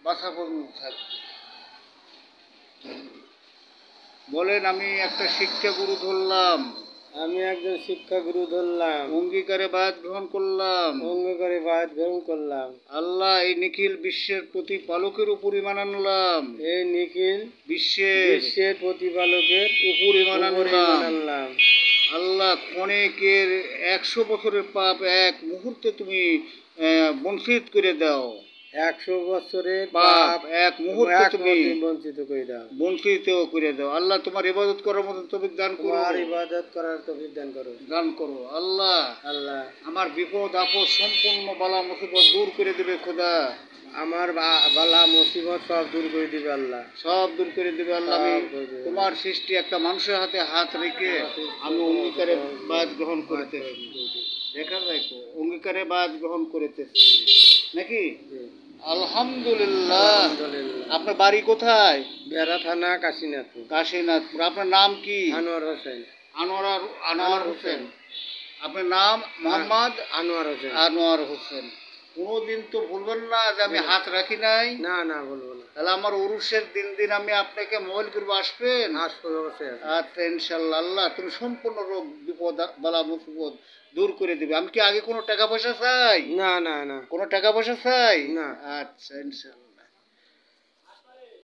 বাঁচা পর্যন্ত থাকবে। বলেন, আমি একটা শিক্ষা গুরু ধরলাম, আমি একজন শিক্ষাগুরু ধরলাম, অঙ্গীকারে বায়াত গ্রহণ করলাম, অঙ্গীকারে বায়াত গ্রহণ করলাম। আল্লাহ এই নিখিল বিশ্বের প্রতিপালকের উপর ঈমান আনলাম, এই নিখিল বিশ্বের প্রতিপালকের উপর ঈমান উপর ঈমান আনলাম। আনলাম। আল্লাহ, ক্ষণিকের 100 বছরের পাপ এক মুহূর্তে তুমি বঞ্চিত করে দাও। 100 বছরের পাপ এক মুহূর্তে তুমি বঞ্চিত করে দাও, বঞ্চিত করে দাও। আল্লাহ, তোমার ইবাদত করার মতো তৌফিক দান করো, তোমার ইবাদত করার তৌফিক দান করো। আল্লাহ, আমার বিপদ আপদ সম্পূর্ণ বালা মুসিবত দূর করে দেবে খোদা। আমার বালা মুসিবত সব দূর করে দিবে আল্লাহ, সব দূর করে দেবে আল্লাহ। আমি তোমার সৃষ্টি একটা মানুষের হাতে হাত রেখে আমি অঙ্গীকারে বায়াত গ্রহণ করিতেছি। দেখা যায় তো, অঙ্গীকারে বায়াত গ্রহণ করিতেছি নাকি? আলহামদুলিল্লাহ। আপনার বাড়ি কোথায়? বেড়া থানা, কাশীনাথপুর। কাশীনাথপুর। আপনার নাম কি? আনোয়ার হোসেন। আনোয়ার হোসেন। আপনার নাম? মোহাম্মদ আনোয়ার হোসেন। কোনোদিন তো বলবেন না যে আমি হাত রাখি নাই? না না, বলবো না। তাহলে আমার উরুষের দিন আমি আপনাকে মোবাইল করবো, আসবেন? আচ্ছা, ইনশাল্লাহ। আল্লাহ, তুমি সম্পূর্ণ রোগ বিপদ বালা মুসিবত দূর করে দিবে। আমি কি আগে কোনো টাকা পয়সা চাই? না না না, কোনো টাকা পয়সা চাই না। আচ্ছা, ইনশাল্লাহ।